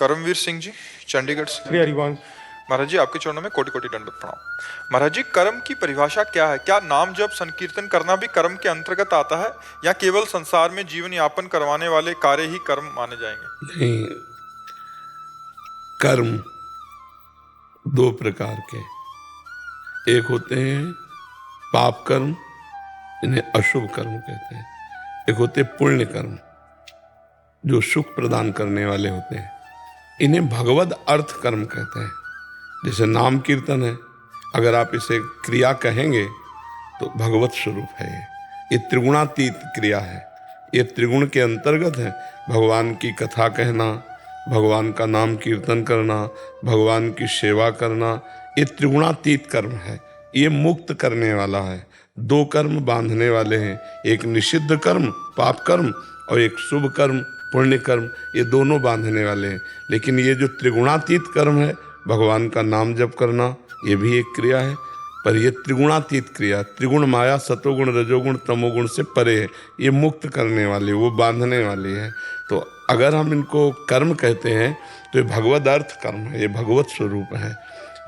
करमवीर सिंह जी, चंडीगढ़ से। श्री हरिवंश। महाराज जी, आपके चरणों में कोटि कोटि दंडवत प्रणाम। महाराज जी, कर्म की परिभाषा क्या है? क्या नाम जप संकीर्तन करना भी कर्म के अंतर्गत आता है, या केवल संसार में जीवन यापन करवाने वाले कार्य ही कर्म माने जाएंगे? नहीं, कर्म दो प्रकार के, एक होते हैं पाप कर्म, इन्हें अशुभ कर्म कहते हैं। एक होते पुण्य कर्म जो सुख प्रदान करने वाले होते हैं, इन्हें भगवद अर्थ कर्म कहते हैं। जैसे नाम कीर्तन है, अगर आप इसे क्रिया कहेंगे तो भगवत स्वरूप है। ये त्रिगुणातीत क्रिया है, ये त्रिगुण के अंतर्गत है। भगवान की कथा कहना, भगवान का नाम कीर्तन करना, भगवान की सेवा करना, ये त्रिगुणातीत कर्म है। ये मुक्त करने वाला है। दो कर्म बांधने वाले हैं, एक निषिद्ध कर्म पाप कर्म और एक शुभ कर्म पुण्य कर्म, ये दोनों बांधने वाले हैं। लेकिन ये जो त्रिगुणातीत कर्म है, भगवान का नाम जप करना, ये भी एक क्रिया है, पर ये त्रिगुणातीत क्रिया, त्रिगुण माया सतोगुण रजोगुण तमोगुण से परे है। ये मुक्त करने वाली, वो बांधने वाली है। तो अगर हम इनको कर्म कहते हैं तो ये भगवद अर्थ कर्म है, ये भगवत स्वरूप है।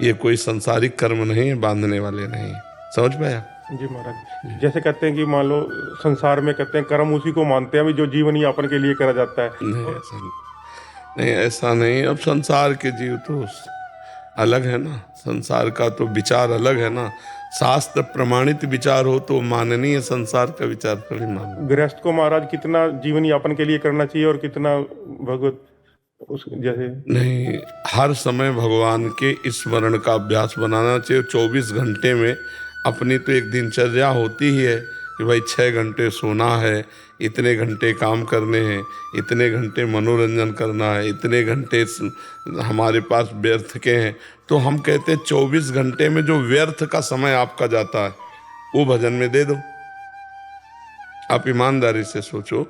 ये कोई सांसारिक कर्म नहीं है, बांधने वाले नहीं। समझ पाया जी महाराज, जैसे कहते हैं कि मान लो संसार में कहते हैं कर्म उसी को मानते हैं जो जीवन यापन के लिए करा जाता है। नहीं, ऐसा नहीं। अब संसार के जीव तो अलग है ना, संसार का तो विचार अलग है ना। शास्त्र प्रमाणित विचार हो तो माननीय, संसार का विचार थोड़ी मान। गृहस्थ को महाराज कितना जीवन यापन के लिए करना चाहिए और कितना भगवत उस जैसे? नहीं, हर समय भगवान के स्मरण का अभ्यास बनाना चाहिए। 24 घंटे में अपनी तो एक दिनचर्या होती ही है कि भाई 6 घंटे सोना है, इतने घंटे काम करने हैं, इतने घंटे मनोरंजन करना है, इतने घंटे हमारे पास व्यर्थ के हैं। तो हम कहते हैं 24 घंटे में जो व्यर्थ का समय आपका जाता है वो भजन में दे दो। आप ईमानदारी से सोचो,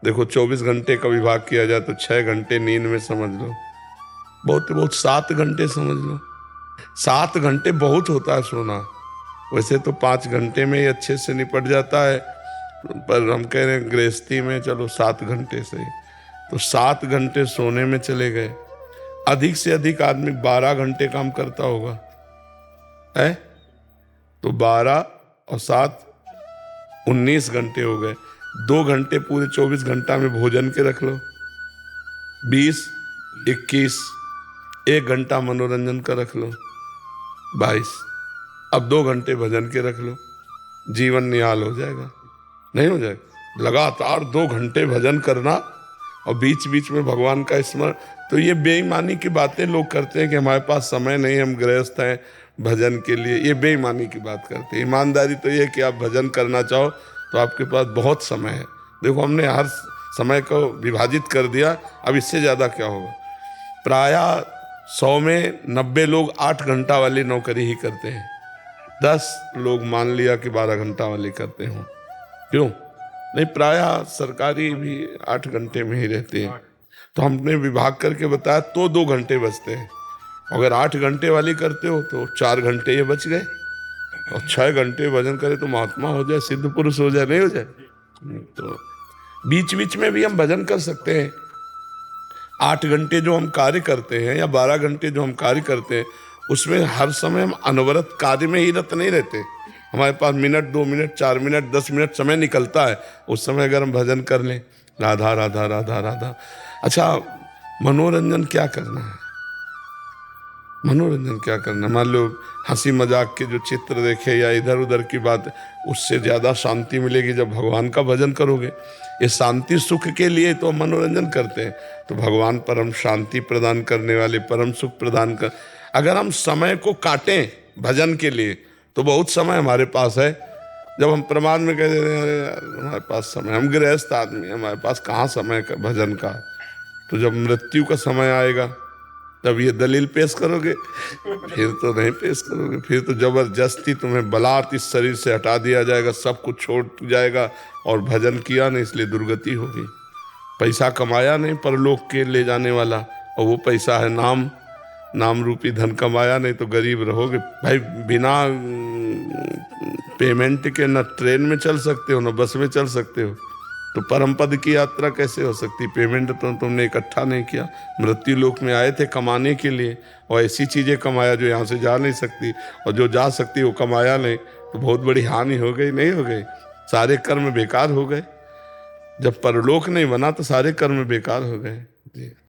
देखो 24 घंटे का विभाग किया जाए तो 6 घंटे नींद में समझ लो, बहुत 7 घंटे समझ लो। 7 घंटे बहुत होता है सोना, वैसे तो 5 घंटे में ही अच्छे से निपट जाता है, पर हम कह रहे हैं गृहस्थी में चलो 7 घंटे से ही। तो 7 घंटे सोने में चले गए। अधिक से अधिक आदमी 12 घंटे काम करता होगा है, तो 12 और 7 19 घंटे हो गए। 2 घंटे पूरे 24 घंटा में भोजन के रख लो, 20 21, 1 घंटा मनोरंजन का रख लो, 22। अब 2 घंटे भजन के रख लो, जीवन निहाल हो जाएगा। नहीं हो जाएगा? लगातार 2 घंटे भजन करना और बीच बीच में भगवान का स्मरण। तो ये बेईमानी की बातें लोग करते हैं कि हमारे पास समय नहीं, हम गृहस्थ हैं भजन के लिए। ये बेईमानी की बात करते हैं। ईमानदारी तो ये कि आप भजन करना चाहो तो आपके पास बहुत समय है। देखो, हमने हर समय को विभाजित कर दिया, अब इससे ज़्यादा क्या होगा। प्रायः 100 में 90 लोग 8 घंटा वाली नौकरी ही करते हैं, 10 लोग मान लिया कि 12 घंटा वाली करते हों। क्यों नहीं? प्रायः सरकारी भी 8 घंटे में ही रहते हैं। तो हमने विभाग करके बताया तो 2 घंटे बचते हैं। अगर 8 घंटे वाली करते हो तो 4 घंटे ये बच गए, और 6 घंटे भजन करे तो महात्मा हो जाए, सिद्ध पुरुष हो जाए। नहीं हो जाए? तो बीच बीच में भी हम भजन कर सकते हैं। 8 घंटे जो हम कार्य करते हैं या 12 घंटे जो हम कार्य करते हैं, उसमें हर समय हम अनवरत कार्य में ही रत नहीं रहते। हमारे पास मिनट 2 मिनट 4 मिनट 10 मिनट समय निकलता है, उस समय अगर हम भजन कर लें, राधा राधा राधा राधा। अच्छा, मनोरंजन क्या करना है? मनोरंजन क्या करना? मान लो हंसी मजाक के जो चित्र देखे या इधर उधर की बात, उससे ज़्यादा शांति मिलेगी जब भगवान का भजन करोगे। ये शांति सुख के लिए तो मनोरंजन करते हैं, तो भगवान परम शांति प्रदान करने वाले, परम सुख प्रदान कर। अगर हम समय को काटें भजन के लिए तो बहुत समय हमारे पास है। जब हम प्रमाद में कह देते हैं यार हमारे पास समय, हम गृहस्थ आदमी, हमारे पास कहाँ समय का भजन का। तो जब मृत्यु का समय आएगा तब ये दलील पेश करोगे? फिर तो नहीं पेश करोगे। फिर तो जबरदस्ती तुम्हें बलात् इस शरीर से हटा दिया जाएगा, सब कुछ छोड़ जाएगा, और भजन किया नहीं इसलिए दुर्गति होगी। पैसा कमाया नहीं परलोक के ले जाने वाला, और वो पैसा है नाम, नाम रूपी धन कमाया नहीं तो गरीब रहोगे। भाई बिना पेमेंट के न ट्रेन में चल सकते हो न बस में चल सकते हो, तो परम पद की यात्रा कैसे हो सकती? पेमेंट तो तुमने इकट्ठा नहीं किया। मृत्यु लोक में आए थे कमाने के लिए, और ऐसी चीज़ें कमाया जो यहाँ से जा नहीं सकती, और जो जा सकती वो कमाया नहीं, तो बहुत बड़ी हानि हो गई, नहीं हो गई? सारे कर्म बेकार हो गए। जब परलोक नहीं बना तो सारे कर्म बेकार हो गए। जी।